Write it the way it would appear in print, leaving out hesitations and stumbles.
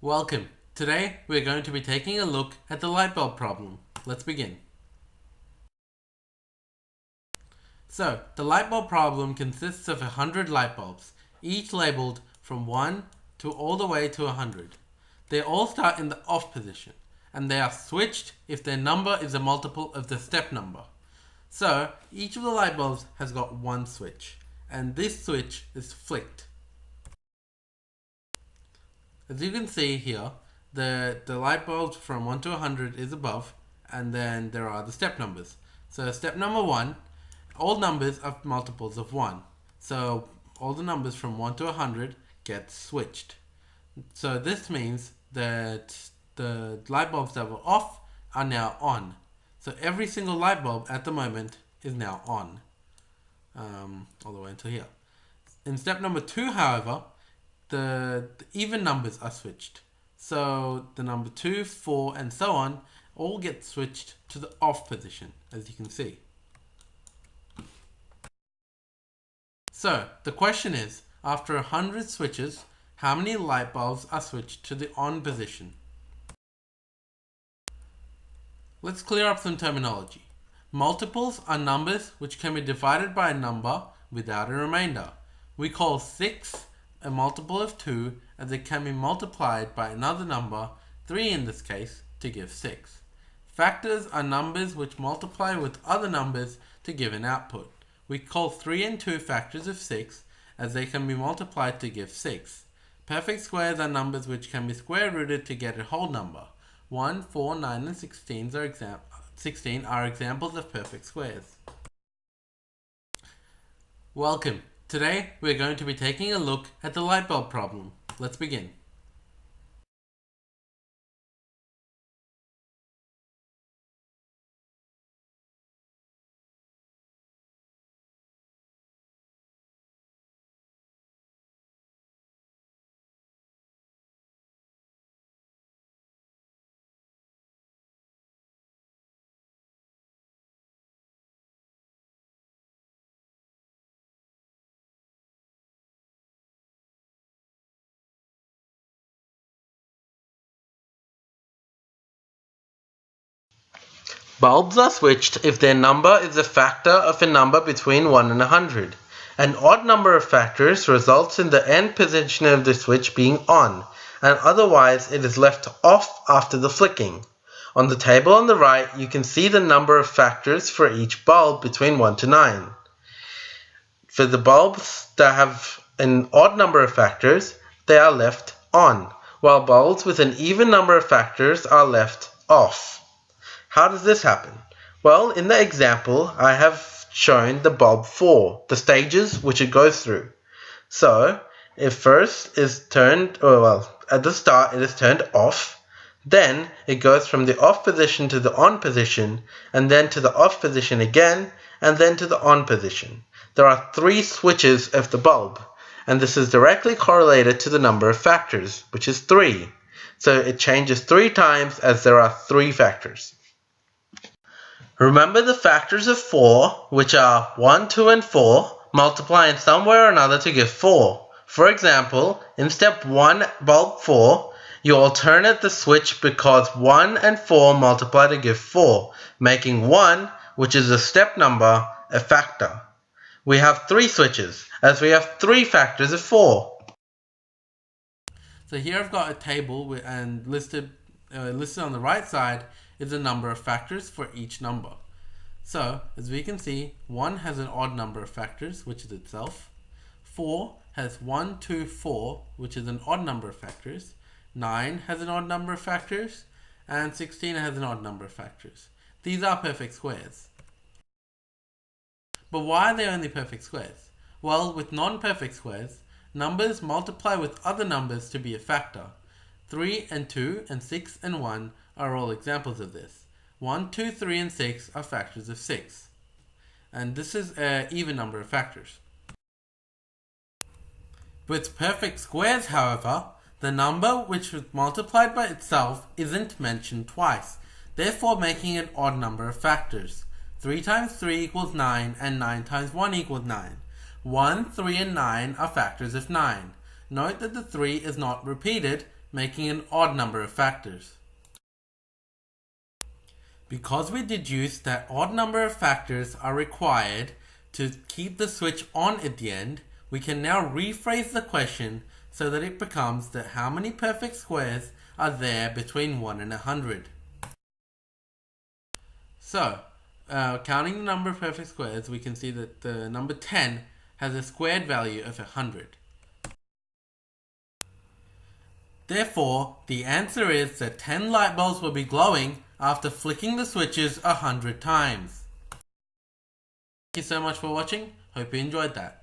Welcome. Today we're going to be taking a look at the light bulb problem. Let's begin. So, the light bulb problem consists of 100 light bulbs, each labeled from 1 to all the way to 100. They all start in the off position, and they are switched if their number is a multiple of the step number. So, each of the light bulbs has got one switch, and this switch is flicked. As you can see here, the light bulbs from 1 to 100 is above, and then there are the step numbers. So step number 1, all numbers are multiples of 1. So all the numbers from 1 to 100 get switched. So this means that the light bulbs that were off are now on. So every single light bulb at the moment is now on, all the way until here. In step number 2, however, the even numbers are switched. So the number 2, 4, and so on all get switched to the off position, as you can see. So the question is, after 100 switches, how many light bulbs are switched to the on position? Let's clear up some terminology. Multiples are numbers which can be divided by a number without a remainder. We call 6 a multiple of 2, as it can be multiplied by another number, 3 in this case, to give 6. Factors are numbers which multiply with other numbers to give an output. We call 3 and 2 factors of 6, as they can be multiplied to give 6. Perfect squares are numbers which can be square rooted to get a whole number. 1, 4, 9, and 16 are examples of perfect squares. Welcome. Today we're going to be taking a look at the light bulb problem. Let's begin. Bulbs are switched if their number is a factor of a number between 1 and 100. An odd number of factors results in the end position of the switch being on, and otherwise it is left off after the flicking. On the table on the right, you can see the number of factors for each bulb between 1 to 9. For the bulbs that have an odd number of factors, they are left on, while bulbs with an even number of factors are left off. How does this happen? Well, in the example, I have shown the bulb 4, the stages which it goes through. So, it first is turned, at the start it is turned off, then it goes from the off position to the on position, and then to the off position again, and then to the on position. There are 3 switches of the bulb, and this is directly correlated to the number of factors, which is 3. So it changes 3 times as there are 3 factors. Remember the factors of 4, which are 1, 2, and 4, multiply in some way or another to give 4. For example, in step 1, bulb 4, you alternate the switch because 1 and 4 multiply to give 4, making 1, which is a step number, a factor. We have 3 switches, as we have 3 factors of 4. So here I've got a table and listed on the right side is the number of factors for each number. So, as we can see, 1 has an odd number of factors, which is itself. 4 has 1, 2, 4, which is an odd number of factors. 9 has an odd number of factors, and 16 has an odd number of factors. These are perfect squares. But why are they only perfect squares? Well, with non-perfect squares, numbers multiply with other numbers to be a factor. 3 and 2 and 6 and 1 are all examples of this. 1, 2, 3, and 6 are factors of 6. And this is an even number of factors. With perfect squares, however, the number which was multiplied by itself isn't mentioned twice, therefore making an odd number of factors. 3 times 3 equals 9, and 9 times 1 equals 9. 1, 3, and 9 are factors of 9. Note that the 3 is not repeated, making an odd number of factors. Because we deduced that odd number of factors are required to keep the switch on at the end, we can now rephrase the question so that it becomes that how many perfect squares are there between 1 and 100. So, counting the number of perfect squares, we can see that the number 10 has a squared value of 100. Therefore, the answer is that 10 light bulbs will be glowing after flicking the switches 100 times. Thank you so much for watching. Hope you enjoyed that.